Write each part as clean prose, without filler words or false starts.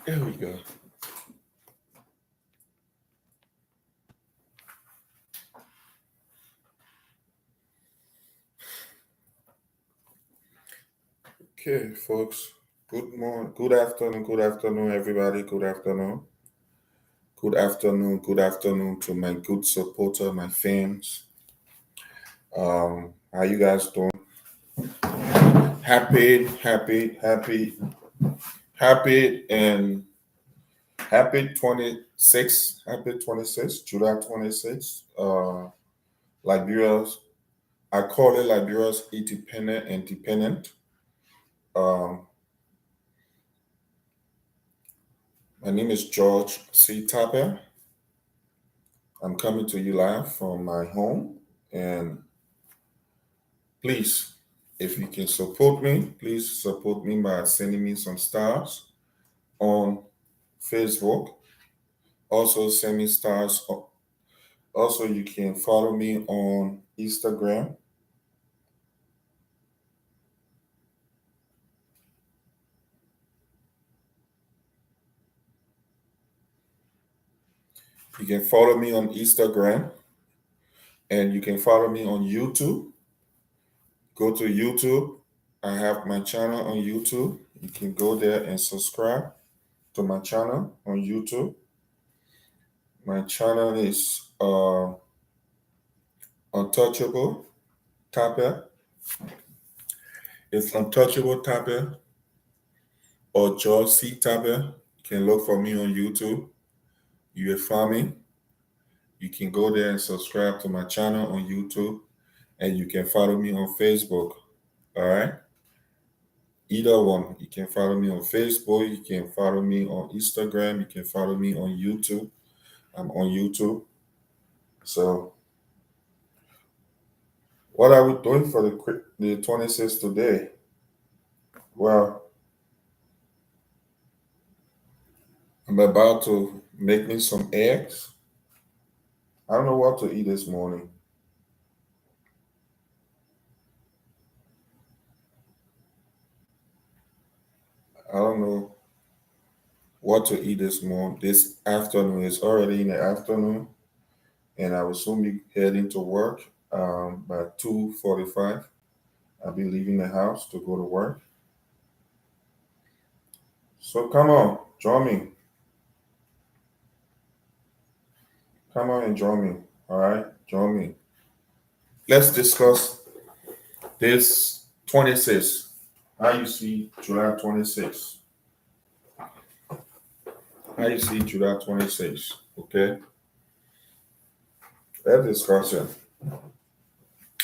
There we go. Okay, folks. Good morning, good afternoon, everybody. Good afternoon. Good afternoon to my good supporter, my fans. How you guys doing? Happy, and happy 26th, happy 26th, July 26th. Liberia's, I call it Liberia's independent. Um, my name is George C. Tapper. I'm coming to you live from my home. And please, if you can support me, please support me by sending me some stars on Facebook. Also, send me stars. Also, you can follow me on Instagram. You can follow me on Instagram and you can follow me on YouTube. Go to YouTube. I have my channel on YouTube. You can go there and subscribe to my channel on YouTube. My channel is Untouchable Tapper. It's Untouchable Tapper or George C. Tapper. You can look for me on YouTube. You will find me. You can go there and subscribe to my channel on YouTube, and you can follow me on Facebook. All right. Either one. You can follow me on Facebook. You can follow me on Instagram. You can follow me on YouTube. I'm on YouTube. So, what are we doing for the 26th today? Well, I'm about to make me some eggs. I don't know what to eat this morning. I don't know what to eat this morning. This afternoon. It's already in the afternoon, and I will soon be heading to work. By 2:45, I'll be leaving the house to go to work. So come on, join me. Come on and join me. All right, join me. Let's discuss this 26. How you see July 26? How you see July 26? Okay, let's discuss it.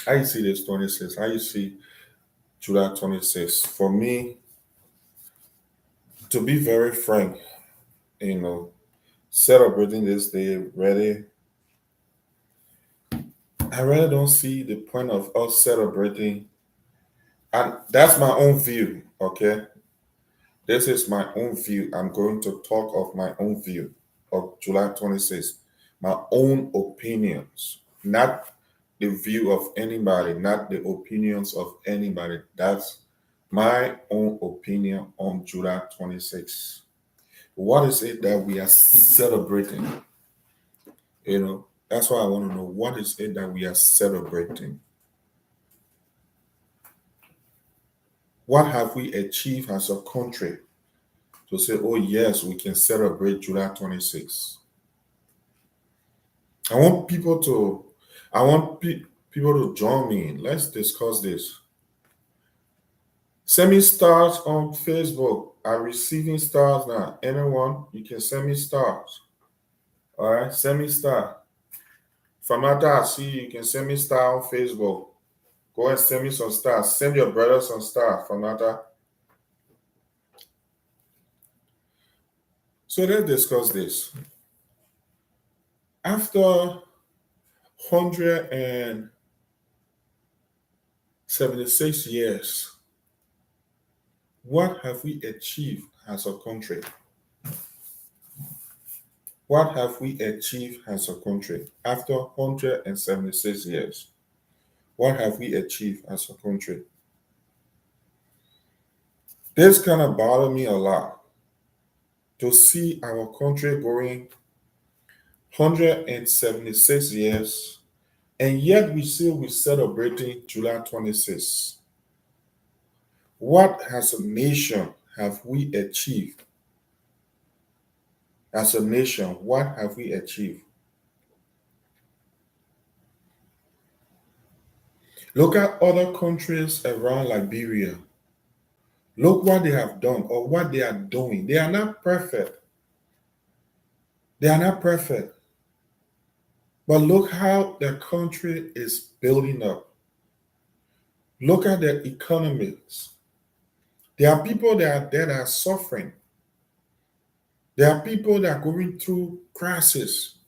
How you see this 26? How you see July 26? For me, to be very frank, you know, celebrating this day, I really don't see the point of us celebrating. And that's my own view, okay? This is my own view. I'm going to talk of my own view of July 26th, my own opinions, not the view of anybody, not the opinions of anybody. That's my own opinion on July 26th. What is it that we are celebrating? That's why I want to know, what is it that we are celebrating? What have we achieved as a country to say, oh, yes, we can celebrate July 26th? I want people to, I want people to join me. Let's discuss this. Send me stars on Facebook. I'm receiving stars now. Anyone, you can send me stars. All right, send me star. Famata, I see you can send me star on Facebook. Go and send me some stars. Send your brother some stars, Famata. So let's discuss this. After 176 years, what have we achieved as a country? What have we achieved as a country after 176 years? What have we achieved as a country? This kind of bothered me a lot. to see our country going 176 years, and yet we celebrating July 26th. What as a nation have we achieved? As a nation, what have we achieved? Look at other countries around Liberia. Look what they have done or what they are doing. They are not perfect. They are not perfect. But look how the country is building up. Look at their economies. There are people that are suffering. There are people that are going through crisis.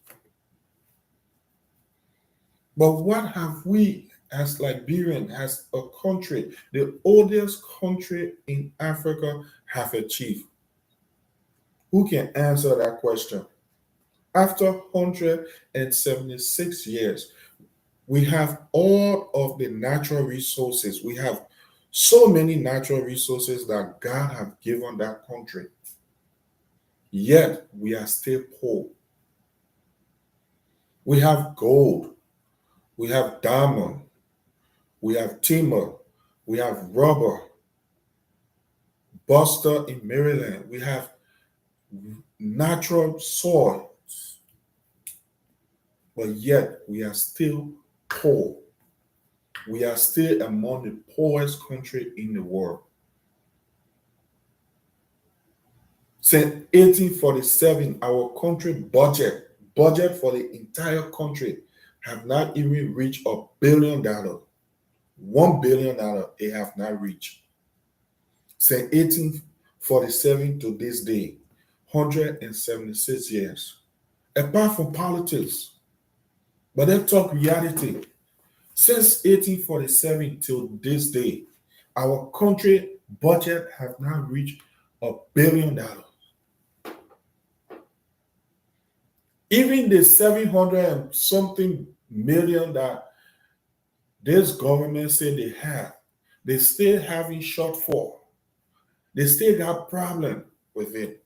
But what have we as Liberian, as a country, the oldest country in Africa, have achieved? Who can answer that question? After 176 years, we have all of the natural resources. We have so many natural resources that God have given that country. Yet we are still poor. We have gold, we have diamond, we have timber, we have rubber, Buster in Maryland, we have natural soil, but yet we are still poor. We are still among the poorest country in the world. Since 1847, our country budget for the entire country have not even reached $1 billion. $1 billion they have not reached. Since 1847 to this day, 176 years. Apart from politics, but let's talk reality. Since 1847 till this day, our country budget have not reached $1 billion. Even the 700 and something million that this government said they have, they still having shortfall. They still got problem with it.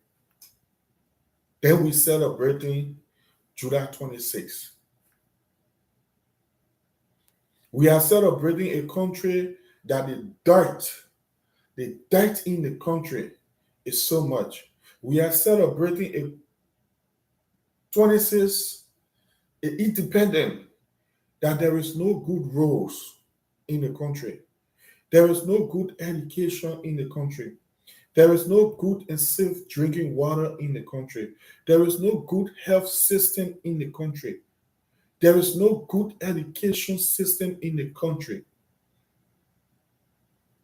Then we celebrating July 26. We are celebrating a country that the dirt in the country is so much. We are celebrating a 26 independent, that there is no good roads in the country. There is no good education in the country. There is no good and safe drinking water in the country. There is no good health system in the country. There is no good education system in the country.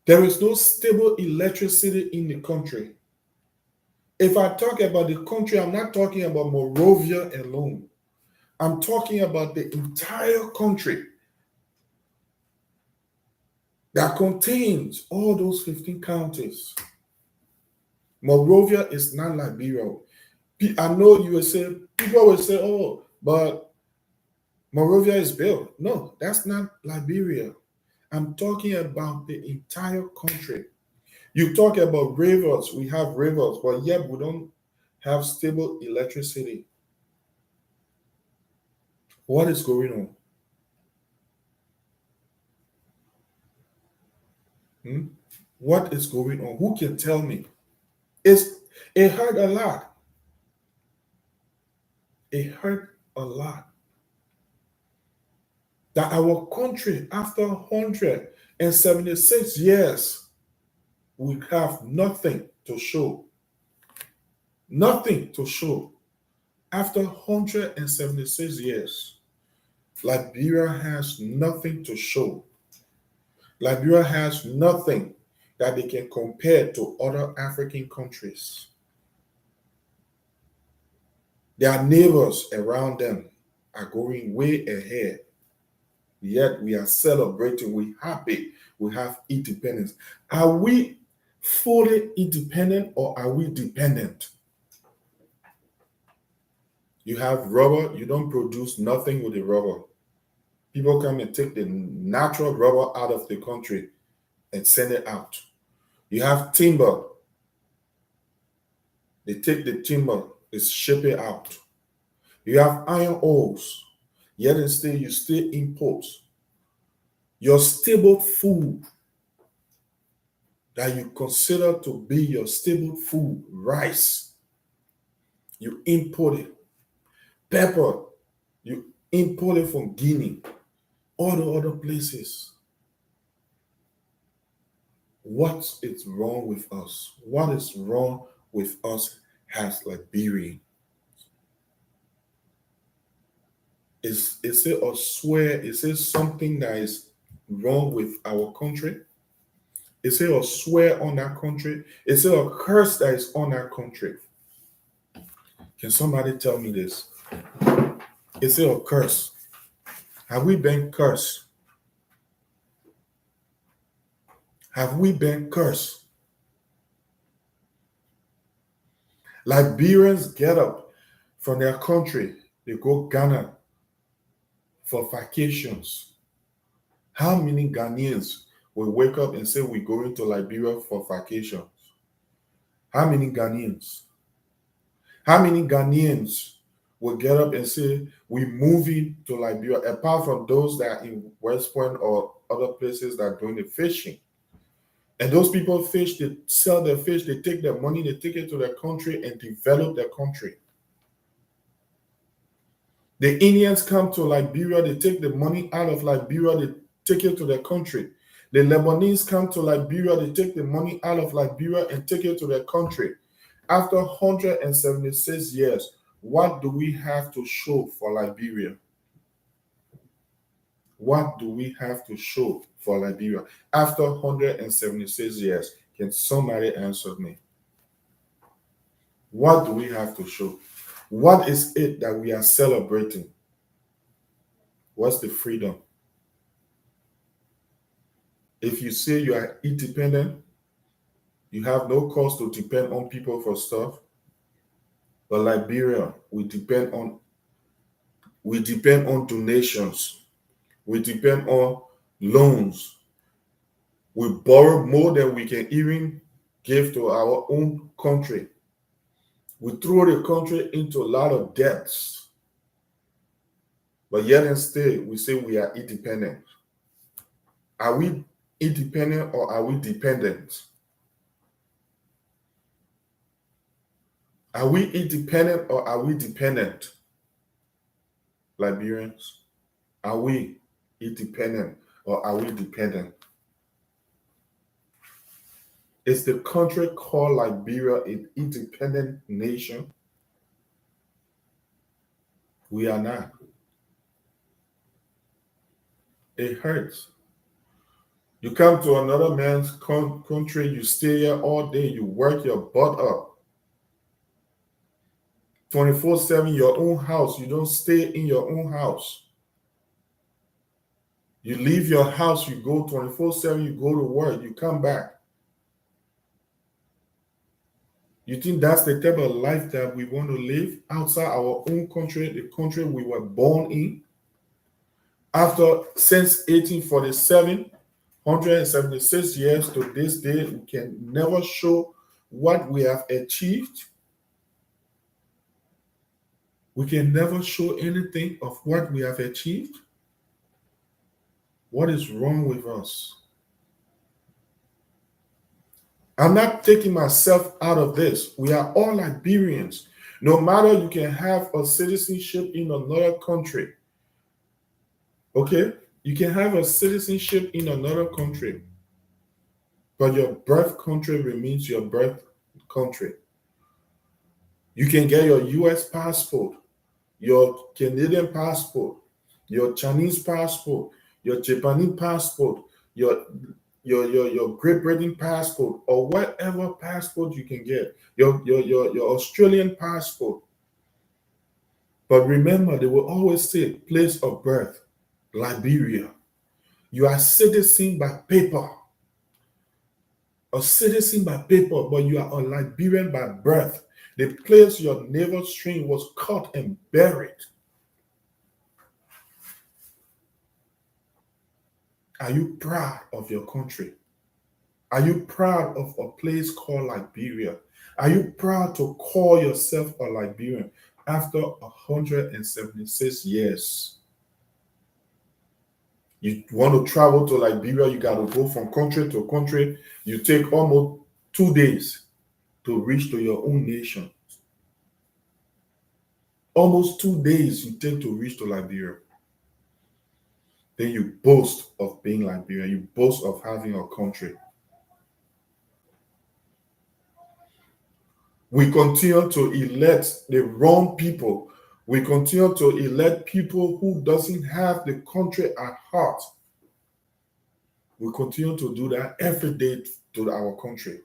There is no stable electricity in the country. If I talk about the country, I'm not talking about Monrovia alone. I'm talking about the entire country that contains all those 15 counties. Monrovia is not Liberia. I know you will say, people will say, oh, but Monrovia is built. No, that's not Liberia. I'm talking about the entire country. You talk about rivers, we have rivers, but yet we don't have stable electricity. What is going on? What is going on? Who can tell me? It hurt a lot. It hurt a lot that our country, after 176 years, we have nothing to show. Nothing to show. After 176 years, Liberia has nothing to show. Liberia has nothing that they can compare to other African countries. Their neighbors around them are going way ahead. Yet we are celebrating, we're happy, we have independence. Are we fully independent or are we dependent? You have rubber, you don't produce nothing with the rubber. People come and take the natural rubber out of the country and send it out. You have timber. They take the timber, they ship it out. You have iron ores, yet and still you still import. Your stable food that you consider to be your stable food, rice, you import it. Pepper, you import it from Guinea, all the other places. What is wrong with us? What is wrong with us as Liberians? Is it a swear? Is it something that is wrong with our country? Is it a swear on our country? Is it a curse that is on our country? Can somebody tell me this? Is it a curse? Have we been cursed? Have we been cursed? Liberians get up from their country, they go Ghana for vacations. How many Ghanaians will wake up and say we're going to Liberia for vacations? How many Ghanaians? How many Ghanaians will get up and say we're moving to Liberia, apart from those that are in West Point or other places that are doing the fishing? And those people fish, they sell their fish, they take their money, they take it to their country and develop their country. The Indians come to Liberia, they take the money out of Liberia, they take it to their country. The Lebanese come to Liberia, they take the money out of Liberia and take it to their country. After 176 years, what do we have to show for Liberia? What do we have to show for Liberia after 176 years? Can somebody answer me? What do we have to show? What is it that we are celebrating? What's the freedom? If you say you are independent, you have no cause to depend on people for stuff. But Liberia, we depend on donations. We depend on loans. We borrow more than we can even give to our own country. We throw the country into a lot of debts. But yet and still, we say we are independent. Are we independent or are we dependent? Are we independent or are we dependent? Liberians, are we independent or are we dependent? Is the country called Liberia an independent nation? We are not. It hurts. You come to another man's country, you stay here all day, you work your butt up. 24/7, your own house. You don't stay in your own house. You leave your house, you go 24/7, you go to work, you come back. You think that's the type of life that we want to live outside our own country, the country we were born in? Since 1847, 176 years to this day, we can never show what we have achieved. We can never show anything of what we have achieved. What is wrong with us? I'm not taking myself out of this. We are all Liberians. No matter you can have a citizenship in another country. Okay? You can have a citizenship in another country, but your birth country remains your birth country. You can get your US passport, your Canadian passport, your Chinese passport, your Japanese passport, your Great Britain passport, or whatever passport you can get, your Australian passport. But remember, they will always say place of birth, Liberia. You are citizen by paper. A citizen by paper, but you are a Liberian by birth. The place your navel string was cut and buried. Are you proud of your country? Are you proud of a place called Liberia? Are you proud to call yourself a Liberian after 176 years? You want to travel to Liberia, you got to go from country to country. You take almost 2 days to reach to your own nation. Almost 2 days you take to reach to Liberia. Then you boast of being Liberian. You boast of having a country. We continue to elect the wrong people. We continue to elect people who doesn't have the country at heart. We continue to do that every day to our country.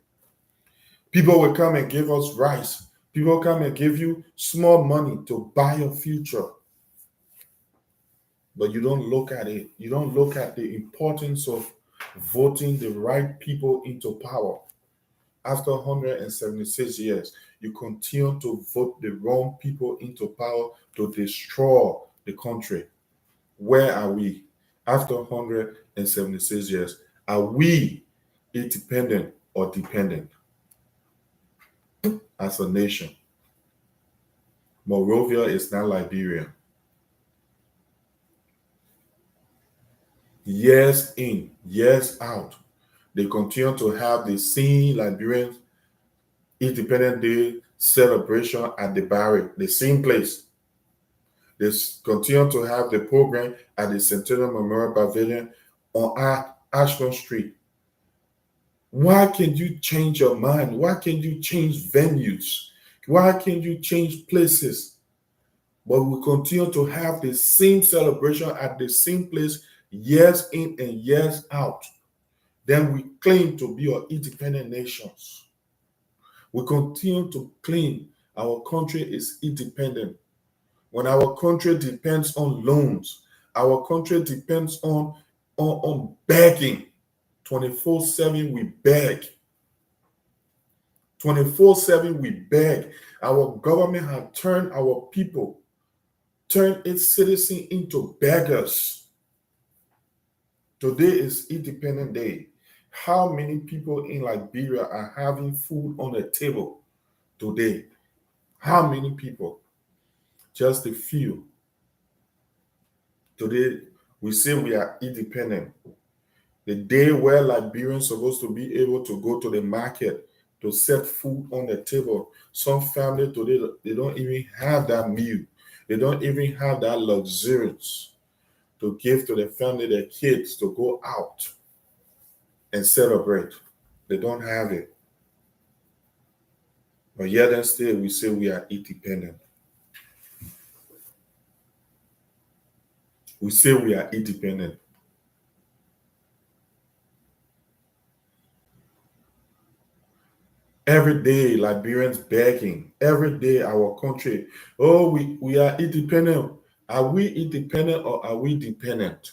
People will come and give us rice. People come and give you small money to buy your future. But you don't look at it. You don't look at the importance of voting the right people into power. After 176 years, you continue to vote the wrong people into power to destroy the country. Where are we? After 176 years, are we independent or dependent as a nation? Monrovia is not Liberia. Years in, years out, they continue to have the same Liberian Independence Day celebration at the barrack, the same place. They continue to have the program at the Centennial Memorial Pavilion on Ashton Street. Why can't you change your mind? Why can't you change venues? Why can't you change places? But we continue to have the same celebration at the same place years in and years out. Then we claim to be an independent nations. We continue to claim our country is independent. When our country depends on loans, our country depends on begging. 24/7 we beg. 24/7 we beg. Our government has turned our people, turned its citizens into beggars. Today is Independence Day. How many people in Liberia are having food on the table today? How many people? Just a few. Today, we say we are independent. The day where Liberians are supposed to be able to go to the market to set food on the table. Some family today, they don't even have that meal. They don't even have that luxurious to give to the family, their kids, to go out and celebrate. They don't have it. But yet and still, we say we are independent. We say we are independent. Every day, Liberians begging. Every day, our country, oh, we are independent. Are we independent or are we dependent?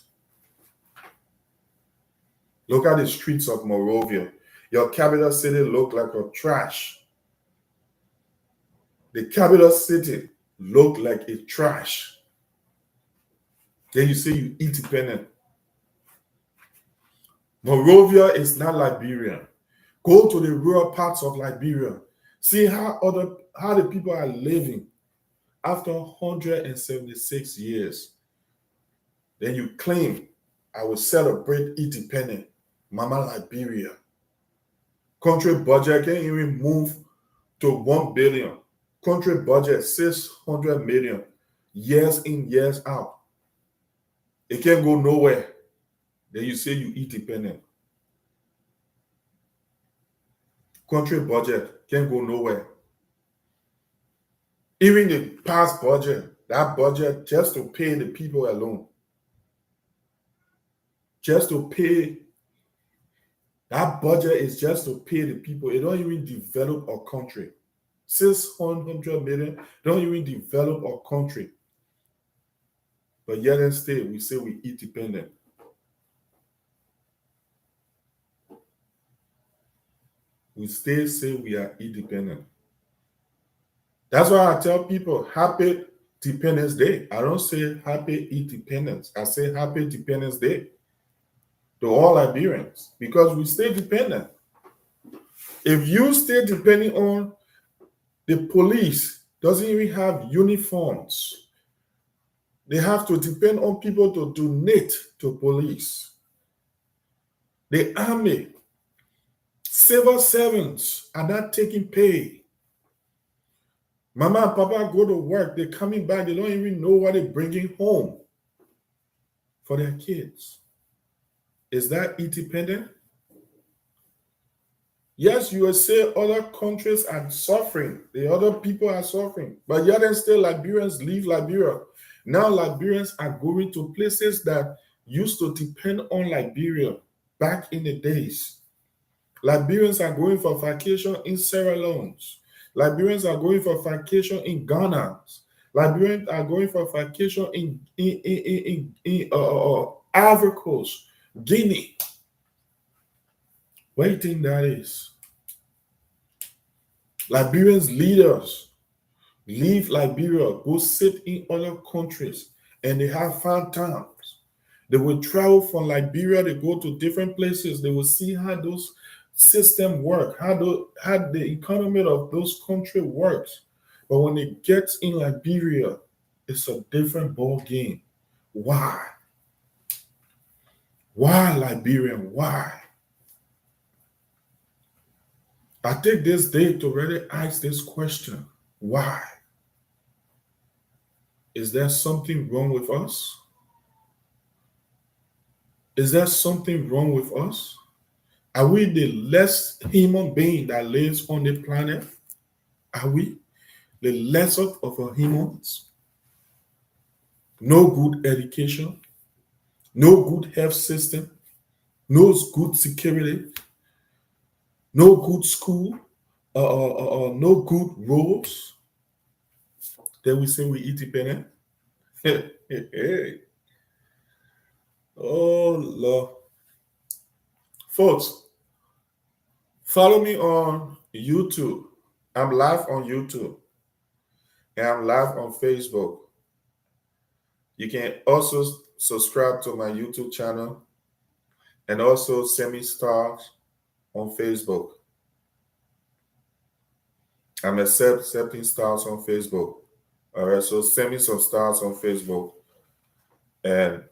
Look at the streets of Monrovia. Your capital city look like a trash. The capital city look like a trash. Then you say you independent. Monrovia is not Liberia. Go to the rural parts of Liberia. See how the people are living after 176 years. Then you claim, I will celebrate independence. Mama Liberia. Country budget can't even move to 1 billion. Country budget 600 million. Years in, years out. It can't go nowhere. Then you say you independent. Country budget can't go nowhere. Even the past budget, that budget just to pay the people alone. Just to pay, that budget is just to pay the people. It don't even develop a country. 600 million don't even develop a country. But yet and still, we say we independent. We still say we are independent. That's why I tell people happy Independence Day. I don't say happy independence. I say happy Independence Day to all Liberians because we stay dependent. If you still depending on the police, doesn't even have uniforms. They have to depend on people to donate to police. The army, civil servants are not taking pay. Mama and papa go to work, they're coming back, they don't even know what they're bringing home for their kids. Is that independent? Yes, you will say other countries are suffering, the other people are suffering, but yet and still Liberians leave Liberia. Now Liberians are going to places that used to depend on Liberia back in the days. Liberians are going for vacation in Sierra Leone. Liberians are going for vacation in Ghana. Liberians are going for vacation in Ivory Coast, Guinea. What do you think that is? Liberians leaders leave Liberia, go sit in other countries, and they have fun times. They will travel from Liberia, they go to different places, they will see how those systems work, how the economy of those countries works. But when it gets in Liberia, it's a different ball game. Why? Why Liberian? Why? I take this day to really ask this question. Why? Is there something wrong with us? Is there something wrong with us? Are we the less human being that lives on the planet? Are we the lesser of our humans? No good education, no good health system, no good security, no good school, no good roads. Then we say we independent. Oh Lord. Folks, follow me on YouTube. I'm live on YouTube and I'm live on Facebook. You can also subscribe to my YouTube channel and also send me stars on Facebook. I'm accepting stars on Facebook. All right, so send me some stars on Facebook and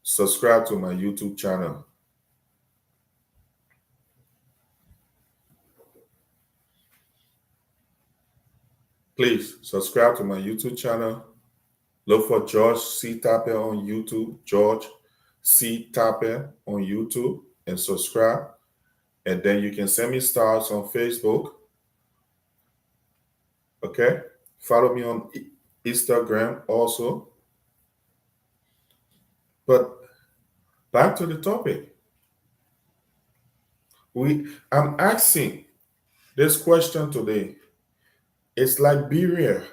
subscribe to my YouTube channel. Please subscribe to my YouTube channel. Look for George C. Tapper on YouTube, George C. Tapper on YouTube, and subscribe. And then you can send me stars on Facebook. Okay? Follow me on Instagram also. But back to the topic. I'm asking this question today. Is Liberia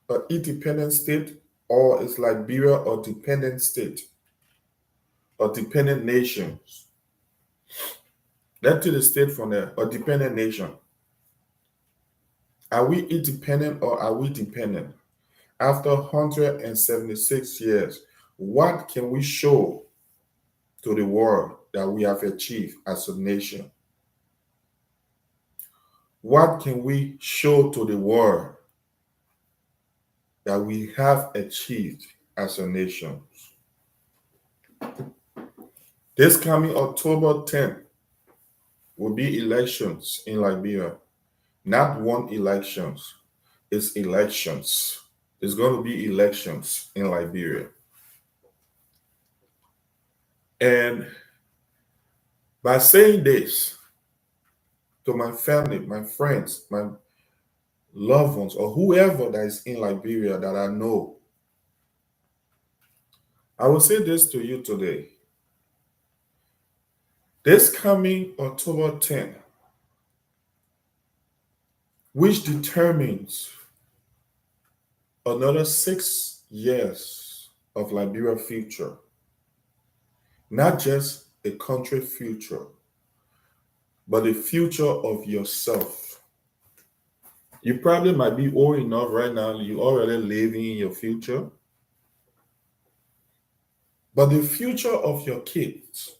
an independent state, or is Liberia a dependent state or dependent nations? Let's take the state from there, a dependent nation. Are we independent or are we dependent? After 176 years, what can we show to the world that we have achieved as a nation? What can we show to the world that we have achieved as a nation? This coming October 10th will be elections in Liberia. Not one elections, it's elections. It's going to be elections in Liberia. And by saying this to my family, my friends, my loved ones, or whoever that is in Liberia that I know, I will say this to you today. This coming October 10th, which determines another 6 years of Liberia future, not just a country future, but the future of yourself. You probably might be old enough right now, you already living in your future. But the future of your kids,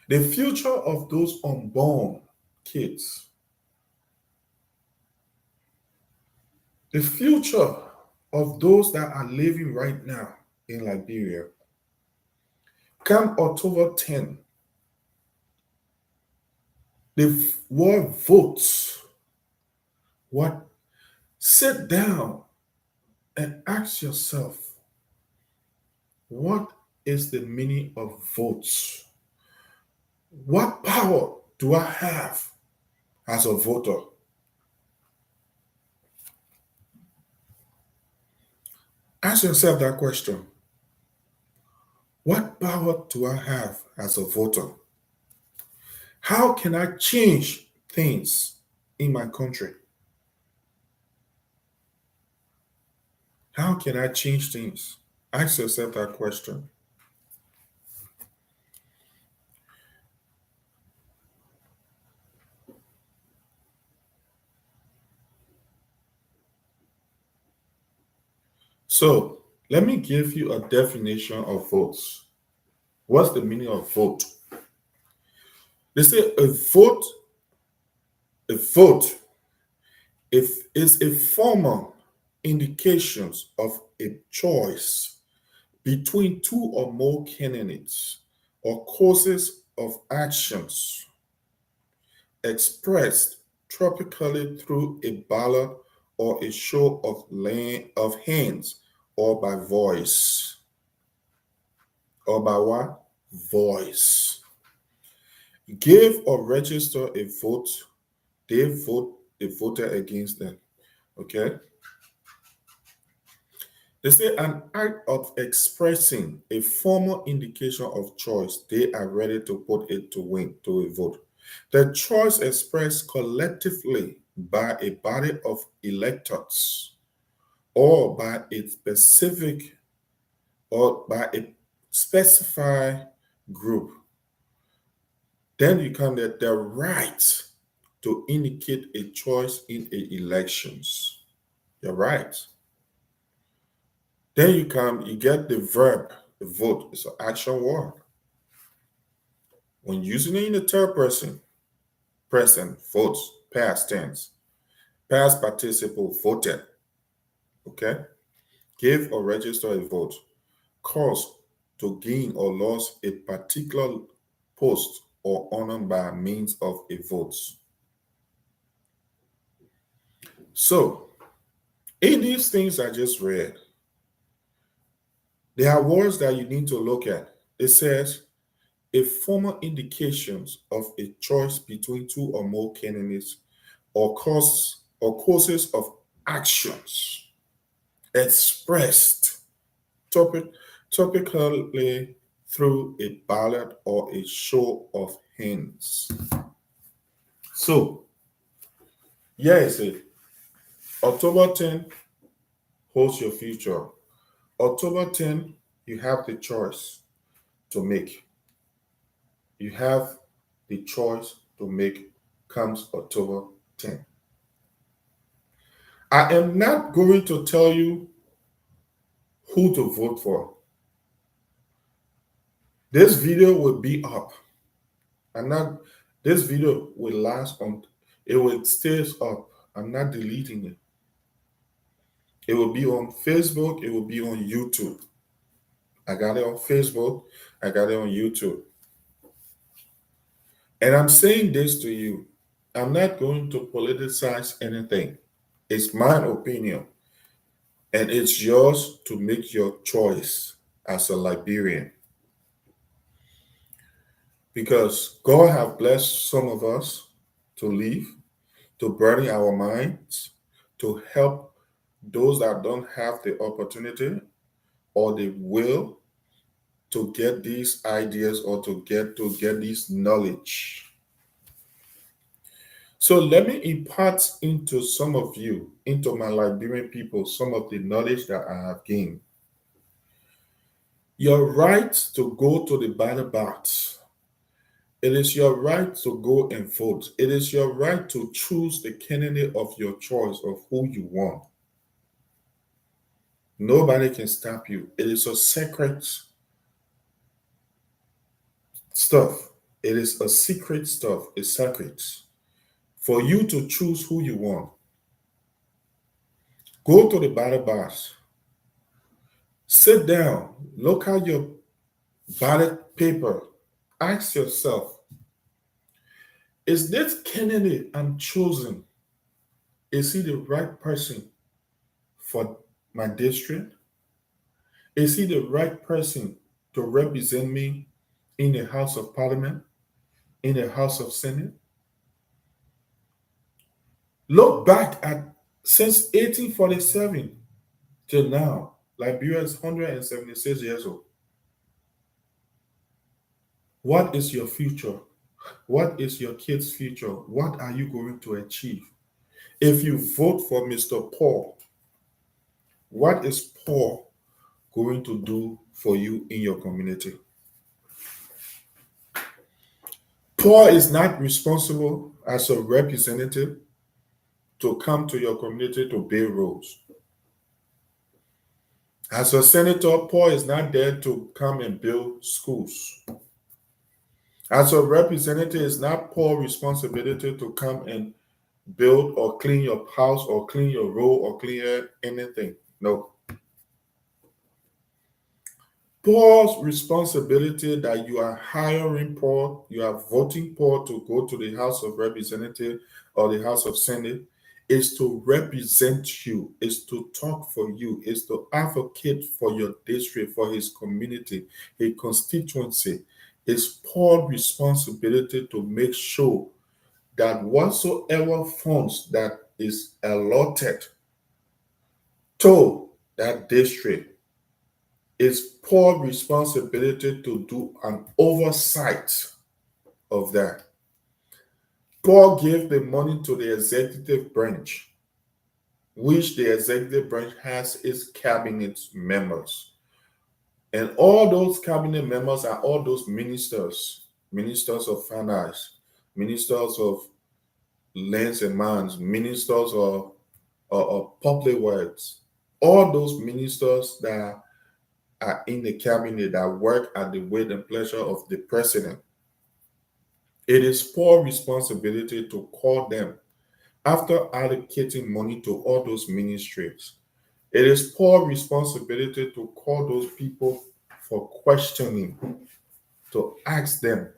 the future of those unborn, kids, the future of those that are living right now in Liberia, come October 10, the world votes. What? Sit down and ask yourself, what is the meaning of votes? What power do I have as a voter? Ask yourself that question. What power do I have as a voter? How can I change things in my country? How can I change things? Ask yourself that question. So, let me give you a definition of votes. What's the meaning of vote? They say a vote if is a formal indications of a choice between two or more candidates or courses of actions expressed tropically through a ballot or a show of hands or by voice. Or by what? Voice. Give or register a vote, they vote the voter against them. Okay? They say an act of expressing a formal indication of choice, they are ready to put it to win to a vote. The choice expressed collectively by a body of electors or by a specific or by a specified group. Then you come at the right to indicate a choice in a elections. You're right. Then you get the verb, the vote. It's an action word. When using it in the third person, present, votes, past tense, past participle, voted. Okay? Give or register a vote. Cause to gain or lose a particular post or honor by means of a vote. So, in these things I just read, there are words that you need to look at. It says a formal indications of a choice between two or more candidates or courses of actions expressed topic, topically through a ballot or a show of hands. So, yeah, I say October 10 holds your future. October 10, you have the choice to make. You have the choice to make comes October 10. I am not going to tell you who to vote for. This video will be up. I'm not, this video will last on, it will stay up. I'm not deleting it. It will be on Facebook, it will be on YouTube. I got it on Facebook, I got it on YouTube. And I'm saying this to you. I'm not going to politicize anything. It's my opinion. And it's yours to make your choice as a Liberian. Because God have blessed some of us to live, to burden our minds, to help those that don't have the opportunity or the will to get these ideas or to get this knowledge. So let me impart into some of you, into my Liberian people, some of the knowledge that I have gained. Your right to go to the ballot box. It is your right to go and vote. It is your right to choose the candidate of your choice of who you want. Nobody can stop you. It is a sacred stuff. It is a secret stuff. It's sacred. for you to choose who you want. Go to the ballot box, sit down, look at your ballot paper, ask yourself, is this candidate I'm choosing, is he the right person for my district? Is he the right person to represent me in the House of Parliament, in the House of Senate? Look back at since 1847 till now, Liberia is 176 years old. What is your future? What is your kids' future? What are you going to achieve? If you vote for Mr. Paul, what is Paul going to do for you in your community? Paul is not responsible as a representative to come to your community to build roads. As a senator, Paul is not there to come and build schools. As a representative, it's not Paul's responsibility to come and build or clean your house or clean your road or clean anything. No. Paul's responsibility that you are hiring Paul, you are voting Paul to go to the House of Representatives or the House of Senate, is to represent you, is to talk for you, is to advocate for your district, for his community, his constituency. It's Paul's responsibility to make sure that whatsoever funds that is allotted to that district, it's Paul's responsibility to do an oversight of that. Paul gave the money to the executive branch, which the executive branch has its cabinet members. And all those cabinet members are all those ministers, ministers of finance, ministers of lands and mines, ministers of public works, all those ministers that are in the cabinet that work at the will and pleasure of the president. It is Paul's responsibility to call them after allocating money to all those ministries. It is Paul's responsibility to call those people for questioning, to ask them,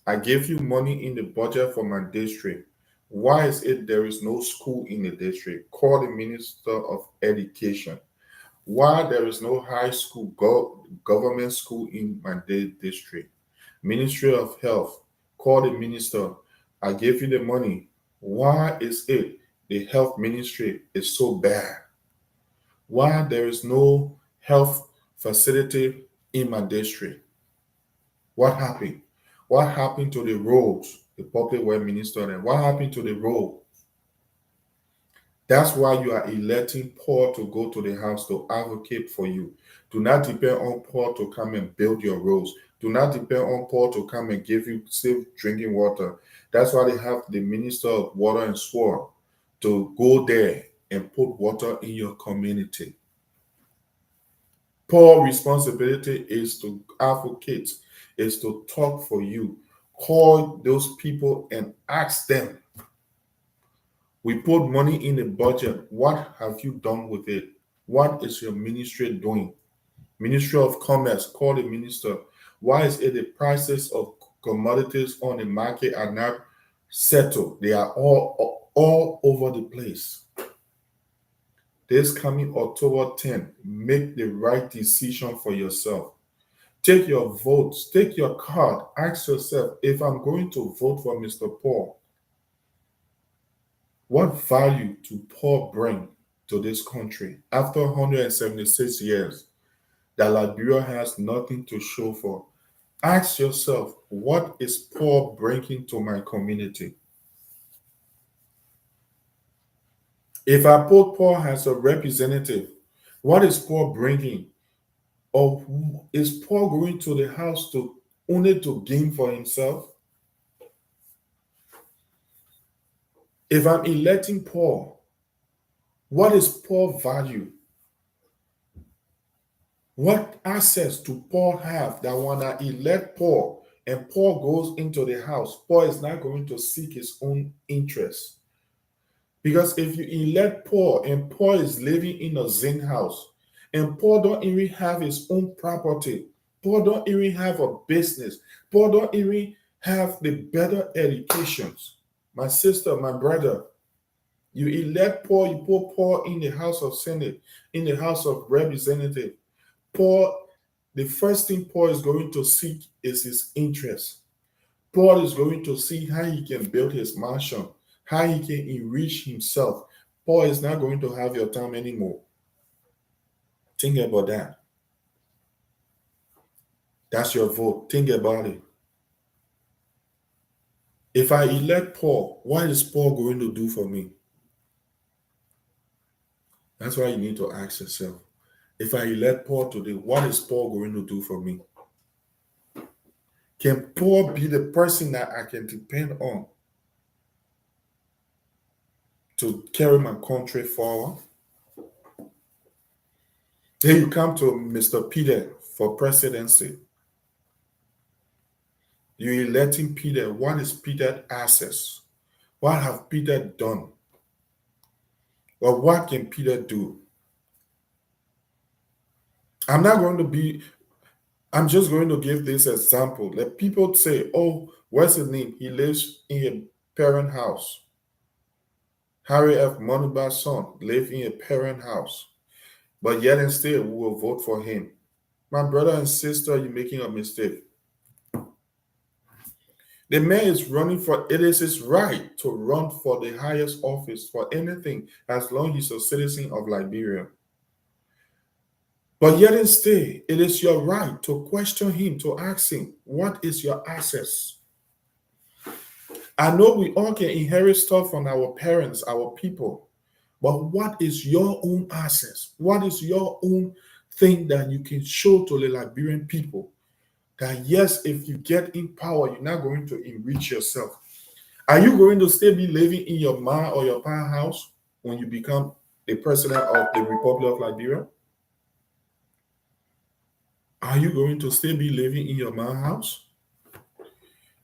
I gave you money in the budget for my district. Why is it there is no school in the district? Call the Minister of Education. Why there is no high school, government school in my district? Ministry of Health, call the minister. I gave you the money. Why is it the health ministry is so bad? Why there is no health facility in my district? What happened? What happened to the roads? The public works minister, and what happened to the road? That's why you are electing Paul to go to the house to advocate for you. Do not depend on Paul to come and build your roads. Do not depend on Paul to come and give you safe drinking water. That's why they have the minister of water and sewer to go there and put water in your community. Paul's responsibility is to advocate, is to talk for you. Call those people and ask them. We put money in the budget. What have you done with it? What is your ministry doing? Ministry of Commerce, call the minister. Why is it the prices of commodities on the market are not settled? They are all over the place. This coming October 10th, make the right decision for yourself. Take your votes, take your card, ask yourself, if I'm going to vote for Mr. Paul, what value do Paul bring to this country after 176 years that Liberia has nothing to show for? Ask yourself, what is Paul bringing to my community? If I put Paul as a representative, what is Paul bringing? Or is Paul going to the house to only to gain for himself? If I'm electing Paul, what is Paul value? What access do Paul have that when I elect Paul, and Paul goes into the house, Paul is not going to seek his own interest. Because if you elect Paul and Paul is living in a zen house and Paul don't even have his own property, Paul don't even have a business, Paul don't even have the better educations. My sister, my brother, you elect Paul, you put Paul in the House of Senate, in the House of Representative. Paul, the first thing Paul is going to seek is his interest. Paul is going to see how he can build his mansion, how he can enrich himself. Paul is not going to have your time anymore. Think about that. That's your vote. Think about it. If I elect Paul, what is Paul going to do for me? That's why you need to ask yourself. If I elect Paul today, what is Paul going to do for me? Can Paul be the person that I can depend on to carry my country forward? Then you come to Mr. Peter for presidency. You electing Peter. What is Peter's access? What have Peter done? Or what can Peter do? I'm not going to be, I'm just going to give this example. Let people say, oh, what's his name? He lives in a parent house. Harry F. Monuba's son lives in a parent house. But yet and still, we will vote for him. My brother and sister, you're making a mistake. The man is running for, it is his right to run for the highest office for anything as long as he's a citizen of Liberia. But yet and still, it is your right to question him, to ask him, what is your access? I know we all can inherit stuff from our parents, our people, but what is your own access? What is your own thing that you can show to the Liberian people? That yes, if you get in power, you're not going to enrich yourself. Are you going to still be living in your ma or your pa house when you become the president of the Republic of Liberia? Are you going to still be living in your ma house?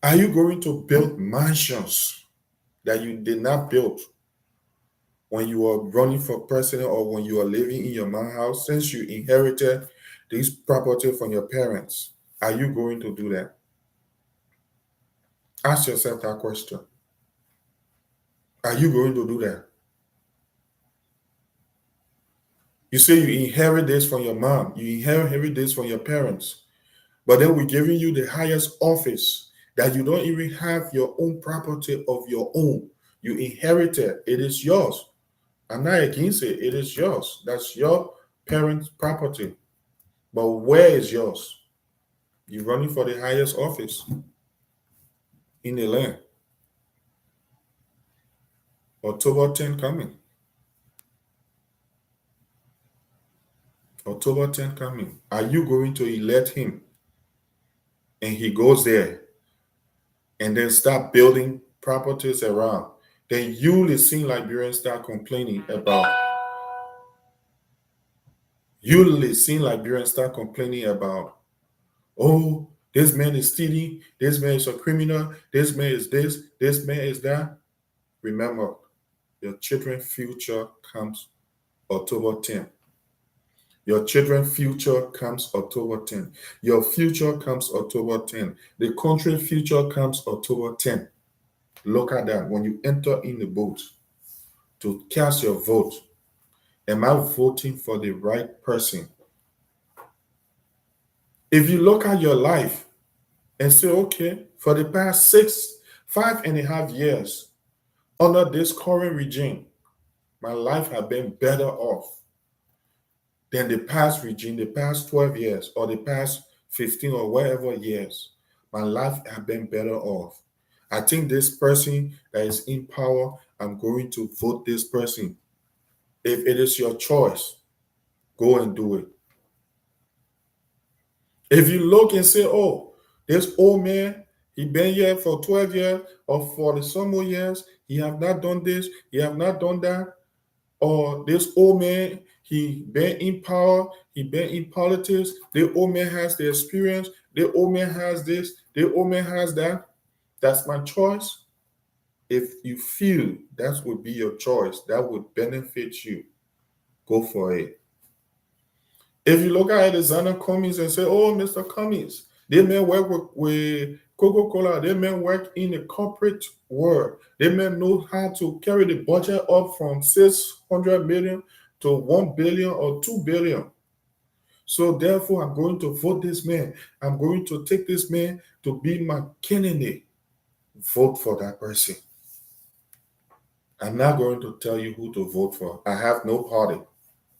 Are you going to build mansions that you did not build when you were running for president or when you were living in your ma house since you inherited this property from your parents? Are you going to do that? Ask yourself that question. Are you going to do that? You say you inherit this from your mom, you inherit this from your parents, but then we're giving you the highest office that you don't even have your own property of your own. You inherited, it is yours. I'm not against it, it is yours. That's your parents' property. But where is yours? You're running for the highest office in the land. October 10 coming. October 10 coming. Are you going to elect him? And he goes there and then start building properties around. Then you will see Liberians start complaining about. You will see Liberians start complaining about, oh, this man is stealing, this man is a criminal, this man is this man is that. Remember, your children's future comes October 10. Your children's future comes October 10. Your future comes October 10. The country's future comes October 10. Look at that. When you enter in the boat to cast your vote, am I voting for the right person? If you look at your life and say, okay, for the past 5.5 years under this current regime, my life has been better off than the past regime, the past 12 years, or the past 15 or whatever years. My life has been better off. I think this person that is in power, I'm going to vote this person. If it is your choice, go and do it. If you look and say, oh, this old man, he been here for 12 years or for the some more years, he have not done this, he have not done that, or this old man, he been in power, he been in politics, the old man has the experience, The old man has this, the old man has that. That's my choice. If you feel that would be your choice, that would benefit you, go for it. If you look at Alexander Cummings and say, oh, Mr. Cummings, they may work with Coca-Cola, they may work in the corporate world, they may know how to carry the budget up from 600 million to 1 billion or 2 billion. So therefore, I'm going to vote this man. I'm going to take this man to be my candidate. Vote for that person. I'm not going to tell you who to vote for. I have no party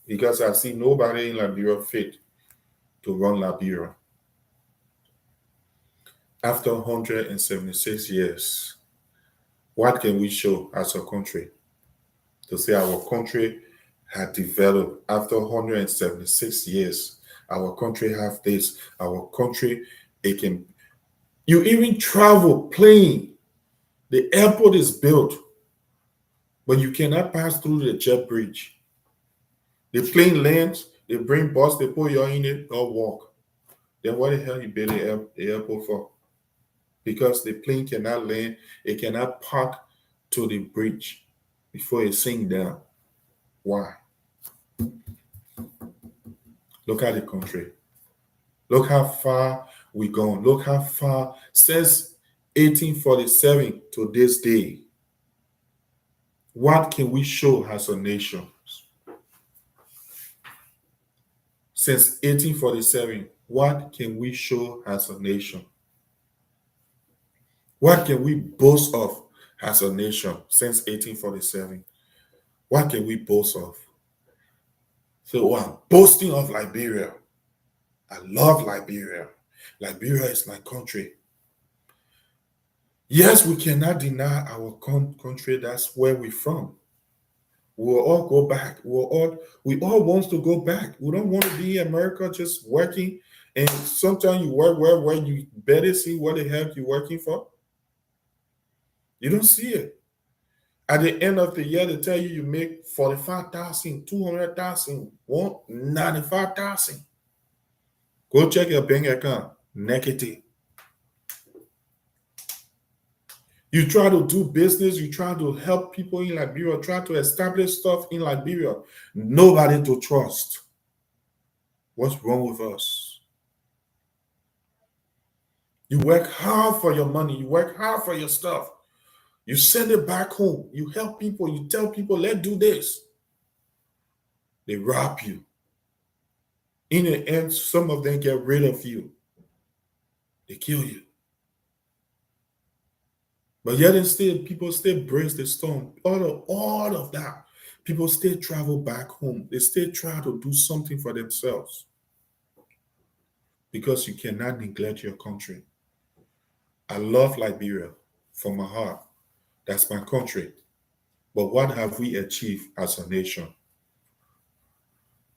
because I see nobody in Liberia fit to run Liberia. After 176 years, what can we show as a country to say our country had developed after 176 years? Our country have this. Our country, it can. You even travel plane. The airport is built, but you cannot pass through the jet bridge. The plane lands, they bring bus, they put you in it, or walk. Then what the hell you build the airport for? Because the plane cannot land, it cannot park to the bridge before it sink down. Why? Look at the country. Look how far we gone. Look how far since 1847 to this day. What can we show as a nation? Since 1847, what can we show as a nation? What can we boast of as a nation since 1847? What can we boast of? So I'm boasting of Liberia. I love Liberia. Liberia is my country. Yes, we cannot deny our country. That's where we're from. We'll all go back. We all want to go back. We don't want to be in America just working. And sometimes you work where you better see what the hell you're working for. You don't see it. At the end of the year, they tell you make 45,000, 200,000, 195,000. Go check your bank account. Negative. You try to do business, you try to help people in Liberia, try to establish stuff in Liberia. Nobody to trust. What's wrong with us? You work hard for your money, you work hard for your stuff. You send it back home. You help people, you tell people, let's do this. They rob you. In the end, some of them get rid of you. They kill you. But yet instead, people still brace the storm. All of that. People still travel back home. They still try to do something for themselves. Because you cannot neglect your country. I love Liberia from my heart. That's my country. But what have we achieved as a nation?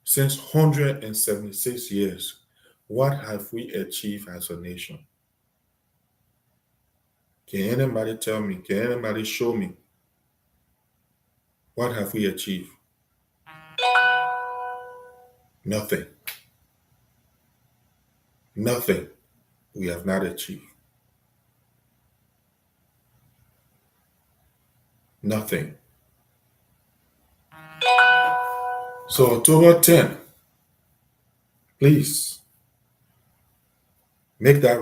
Since 176 years, what have we achieved as a nation? Can anybody tell me? Can anybody show me? What have we achieved? Nothing. Nothing we have not achieved. Nothing. So October 10th, please make that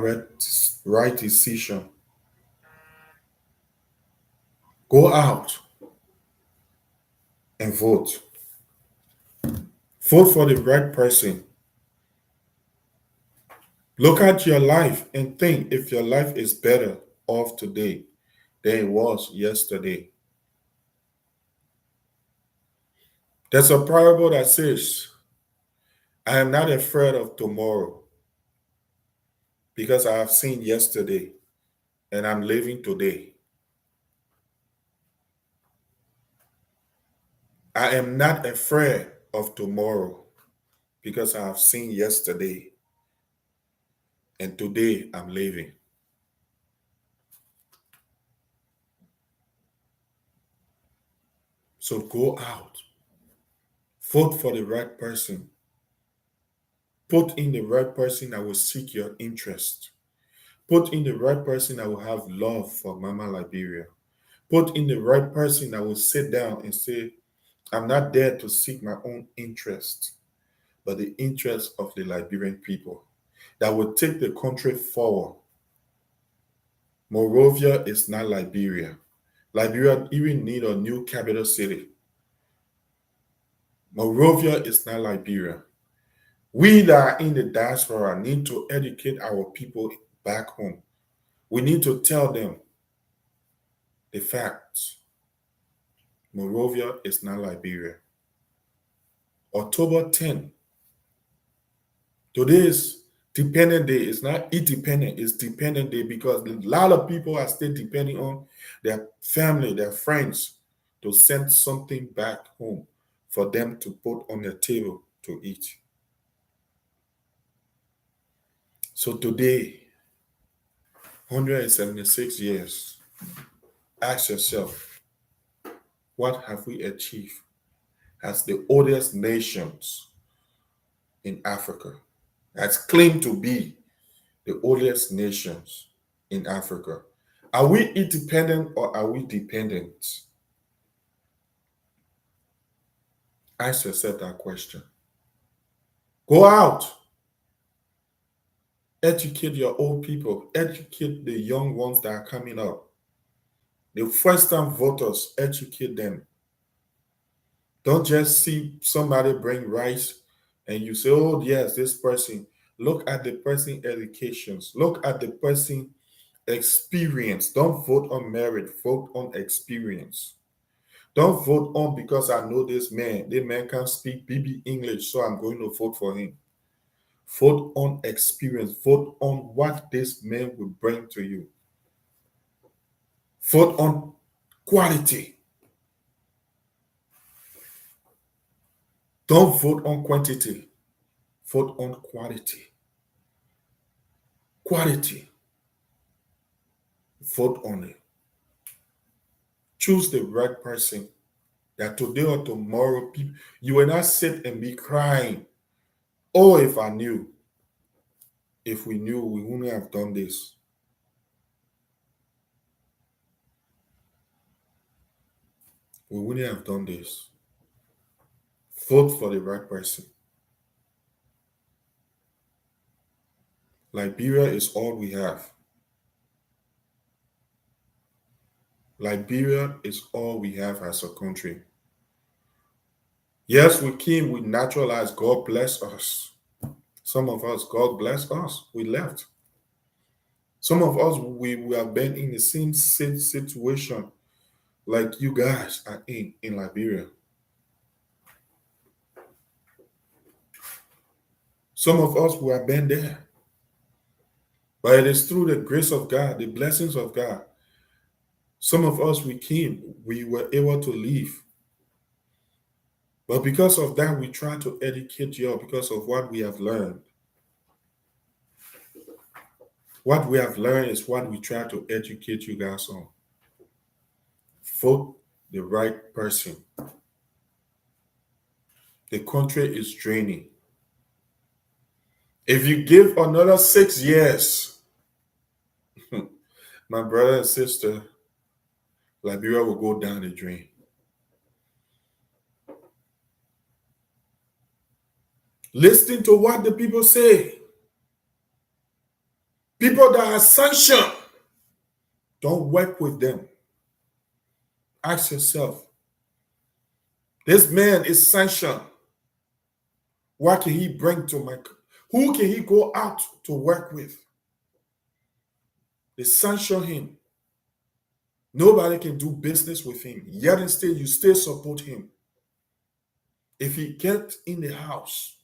right decision. Go out and vote. Vote for the right person. Look at your life and think if your life is better off today than it was yesterday. There's a parable that says, I am not afraid of tomorrow because I have seen yesterday and I'm living today. I am not afraid of tomorrow because I have seen yesterday and today I'm living. So go out, vote for the right person, Put in the right person that will seek your interest. Put in the right person that will have love for Mama Liberia. Put in the right person that will sit down and say, I'm not there to seek my own interest, but the interest of the Liberian people that will take the country forward. Monrovia is not Liberia. Liberia even need a new capital city. Monrovia is not Liberia. We that are in the diaspora need to educate our people back home. We need to tell them the facts. Monrovia is not Liberia. October 10th, today's dependent day. It's not independent, it's dependent day because a lot of people are still depending on their family, their friends to send something back home for them to put on their table to eat. So today, 176 years, ask yourself, what have we achieved as the oldest nations in Africa, as claimed to be the oldest nations in Africa? Are we independent or are we dependent? Ask yourself that question. Go out, educate your old people, educate the young ones that are coming up. The first time voters, educate them. Don't just see somebody bring rice and you say, oh, yes, this person. Look at the person educations. Look at the person experience. Don't vote on merit, vote on experience. Don't vote on because I know this man. This man can speak BB English, so I'm going to vote for him. Vote on experience. Vote on what this man will bring to you. Vote on quality. Don't vote on quantity. Vote on quality. Quality. Vote on it. Choose the right person that today or tomorrow you will not sit and be crying. Oh, if I knew. If we knew, we wouldn't have done this. We wouldn't have done this. Vote for the right person. Liberia is all we have. Liberia is all we have as a country. Yes, we came, we naturalized, God bless us. Some of us, God bless us, we left. Some of us, we have been in the same situation like you guys are in Liberia. Some of us, we have been there. But it is through the grace of God, the blessings of God. Some of us, we were able to leave. But because of that, we try to educate you because of what we have learned. What we have learned is what we try to educate you guys on. Vote the right person. The country is draining. If you give another 6 years, my brother and sister, Liberia will go down the drain. Listen to what the people say. People that are sanctioned, don't work with them. Ask yourself, this man is sanctioned. What can he bring to my? Who can he go out to work with? They sanction him. Nobody can do business with him. Yet instead, you still support him. If he gets in the house,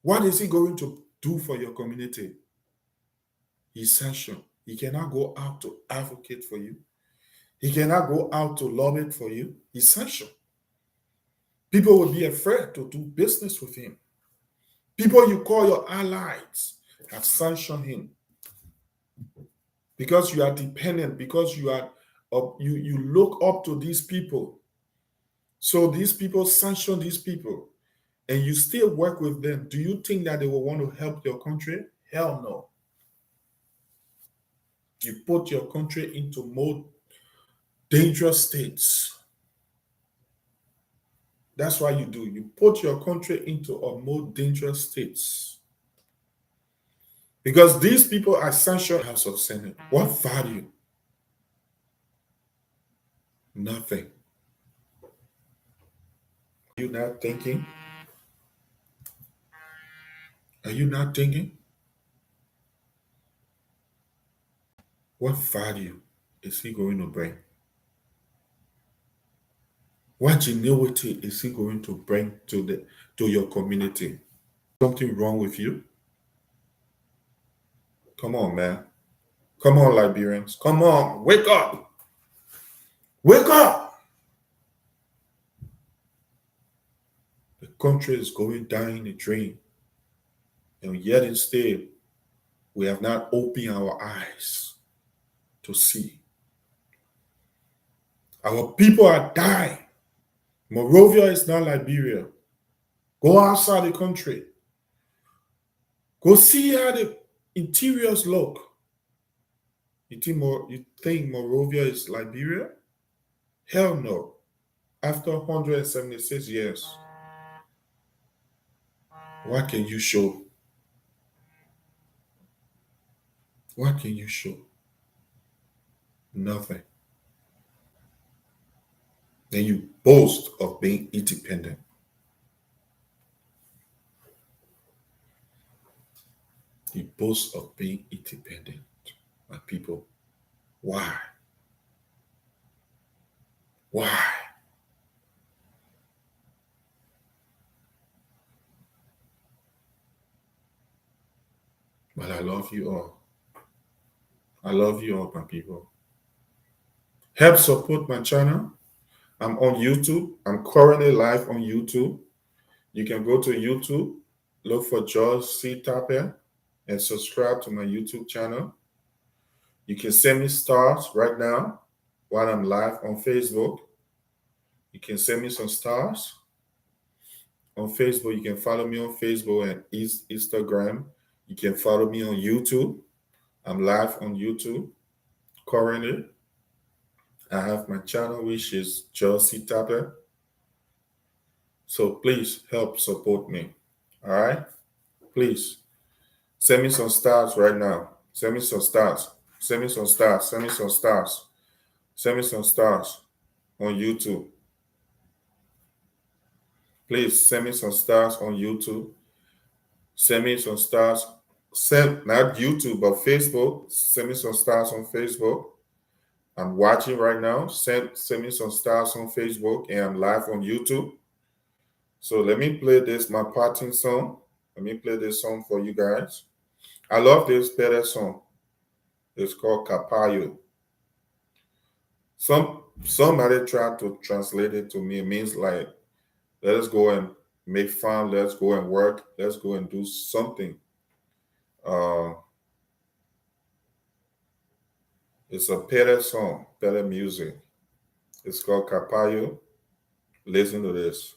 what is he going to do for your community? He's sanctioned. He cannot go out to advocate for you. He cannot go out to lobby for you. He's sanctioned. People will be afraid to do business with him. People you call your allies have sanctioned him because you are dependent, because you look up to these people. So these people sanction these people. and you still work with them, do you think that they will want to help your country? Hell no. You put your country into more dangerous states. That's why you do. You put your country into a more dangerous states. Because these people are sanctioned House of Senate. What value? Nothing. Are you not thinking? Are you not thinking? What value is he going to bring? What genuity is he going to bring to your community? Something wrong with you? Come on, man. Come on, Liberians. Come on. Wake up. Wake up. The country is going down in a drain. And yet instead, we have not opened our eyes to see. Our people are dying. Monrovia is not Liberia. Go outside the country. Go see how the interiors look. You think Monrovia is Liberia? Hell no. After 176 years, what can you show? What can you show? Nothing. Then you boast of being independent. You boast of being independent. My people, why? Why? But I love you all. I love you all, my people. Help support my channel. I'm on YouTube. I'm currently live on YouTube. You can go to YouTube, look for George C. Tapper, and subscribe to my YouTube channel. You can send me stars right now while I'm live on Facebook. You can send me some stars on Facebook. You can follow me on Facebook and Instagram. You can follow me on YouTube. I'm live on YouTube currently. I have my channel, which is George C. Tapper. So please help support me. All right? Please send me some stars right now. Send me some stars. Send me some stars. Send me some stars. Send me some stars on YouTube. Please send me some stars on YouTube. Send me some stars. Send not YouTube, but Facebook. Send me some stars on Facebook. I'm watching right now. Send me some stars on Facebook, and I'm live on YouTube. So let me play this, my parting song. Let me play this song for you guys. I love this better song. It's called Capayo. Somebody tried to translate it to me. It means like, let us go and make fun. Let's go and work. Let's go and do something. It's a better song, better music. It's called Capayo. Listen to this.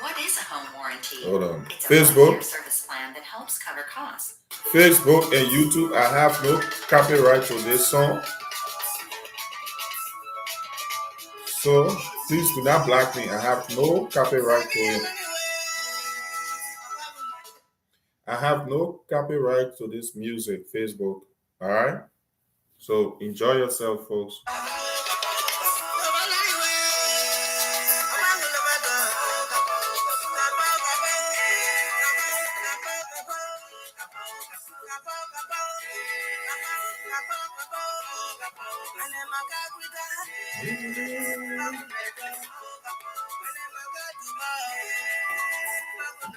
What is a home warranty? Hold on. It's a Facebook. service plan that helps cover costs. Facebook and YouTube, I have no copyright to this song. So please do not block me. I have no copyright to it. I have no copyright to this music, Facebook. All right? So enjoy yourself, folks.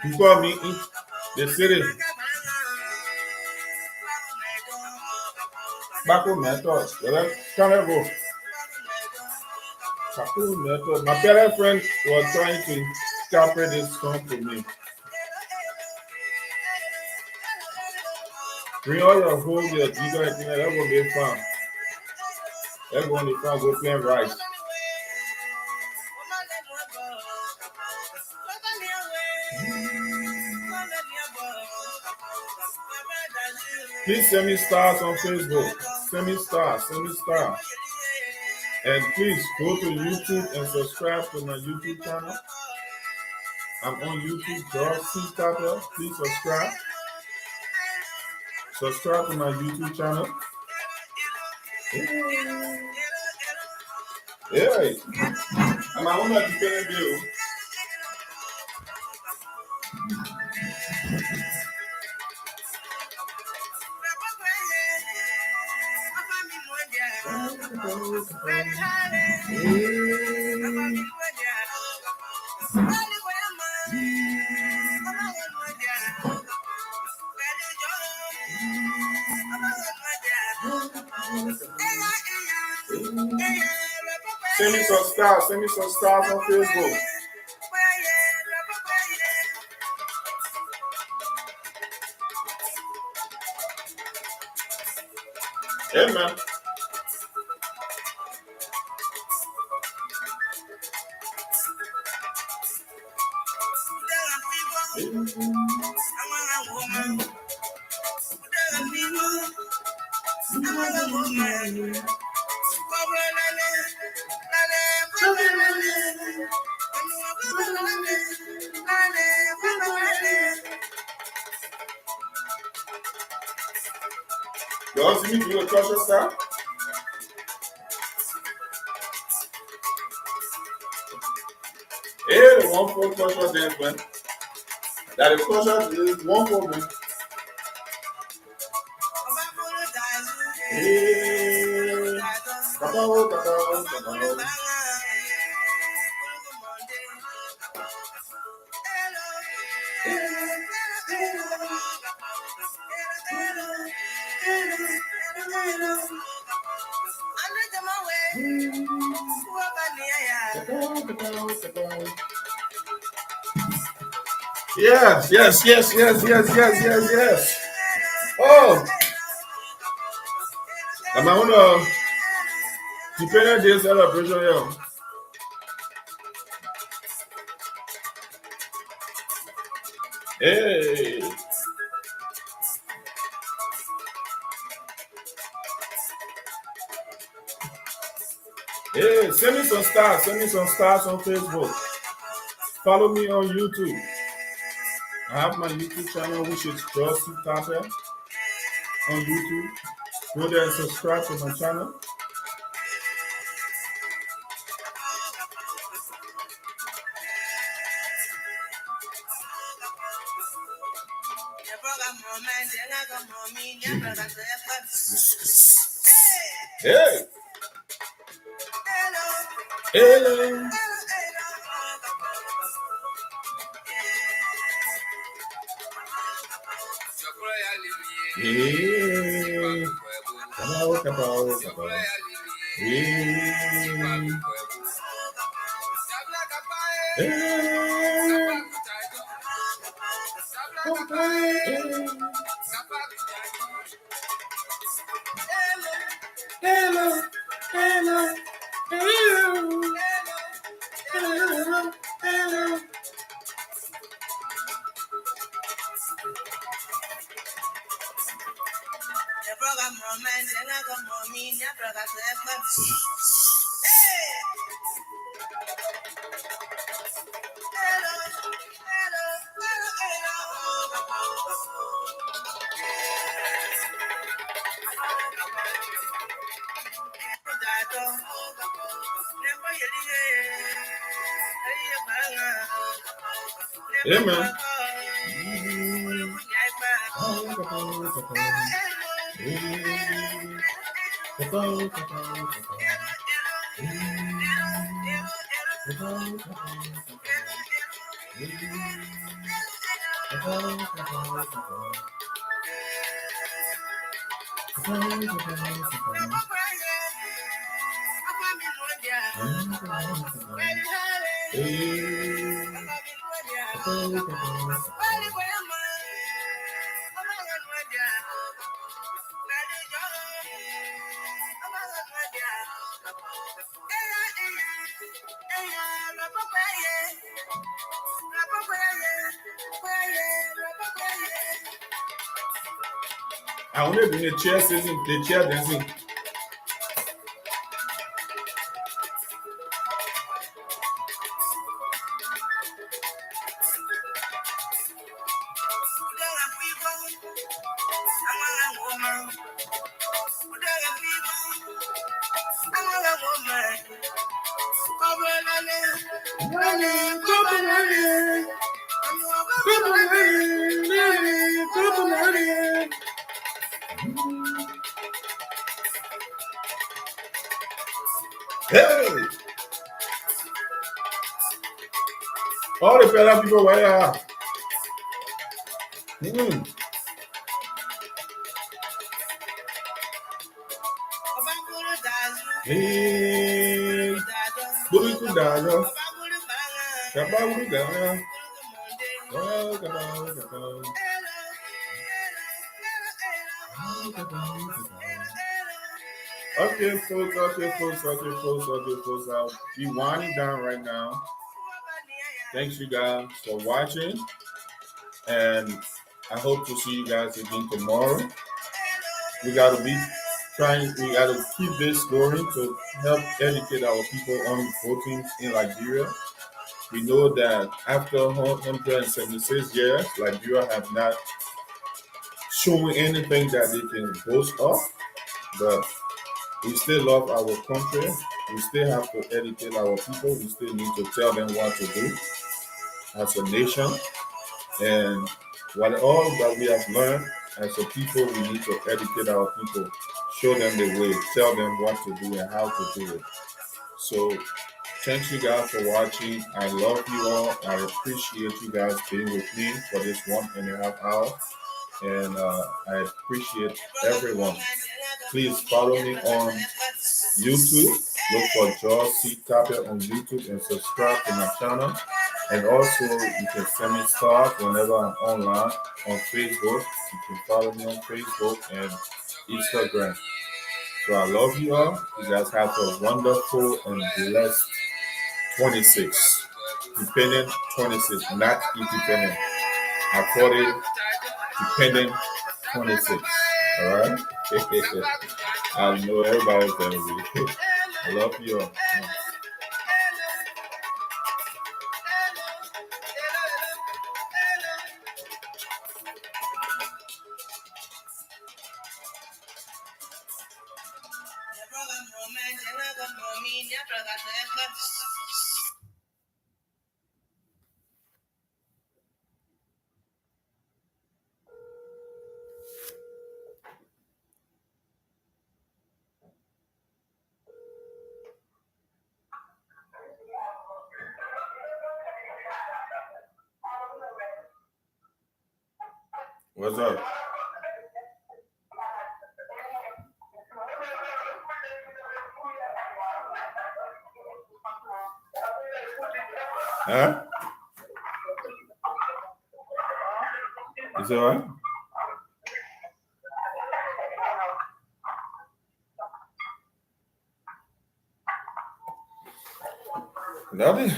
You call me in the city. Baku method. Carnival. Baku method. My parent friend was trying to copy this song for me. Bring all your whole your giga, that will be fun. That's going to be fun. Go playing rice. Please send me stars on Facebook. Send me stars. Send me stars. And please go to YouTube and subscribe to my YouTube channel. I'm on YouTube, George C. Tapper. Please subscribe. Subscribe to my YouTube channel. Yeah. I'm on that dependent bill. Send me some stars. Send me some stars on Facebook. Hey, man. You want to see me do a culture star? Hey, the one for culture dance, man. That is culture is one for me. Hey, kakao, kakao, kakao. Yes, yes, yes, yes, yes, yes, yes, yes. Oh, I'm on a Independence Day celebration here. Hey, hey, send me some stars. Send me some stars on Facebook. Follow me on YouTube. I have my YouTube channel, which is Josie Tapper on YouTube. Go there and subscribe to my channel. Hey, hello. Hey, kabao, kabao, kabao. Hey, hello, hello, hello, hello, hello. Yeah, man. I only do the chair singing, the chair dancing. Hey, all the fella people where are. Mm. Hey, Buluku Dada, Kabulu Dada, Okay, folks, okay, folks, okay, folks, okay, folks. I'll be winding down right now. Thanks, you guys, for watching, and I hope to see you guys again tomorrow. We gotta be trying. We gotta keep this going to help educate our people on voting in Liberia. We know that after 176 years, Liberia have not shown anything that they can boast of, but we still love our country. We still have to educate our people. We still need to tell them what to do as a nation. And what all that we have learned as a people, we need to educate our people, show them the way, tell them what to do and how to do it. So thank you guys for watching. I love you all. I appreciate you guys being with me for this 1.5 hours. And I appreciate everyone. Please follow me on YouTube. Look for George C. Tapper on YouTube and subscribe to my channel. And also, you can send me stuff whenever I'm online on Facebook. You can follow me on Facebook and Instagram. So I love you all. You guys have a wonderful and blessed 26. Dependent 26, not independent. I call it dependent 26. All right? I know everybody's going to be. I love you all. What's up? Huh? Is it all right? Nothing.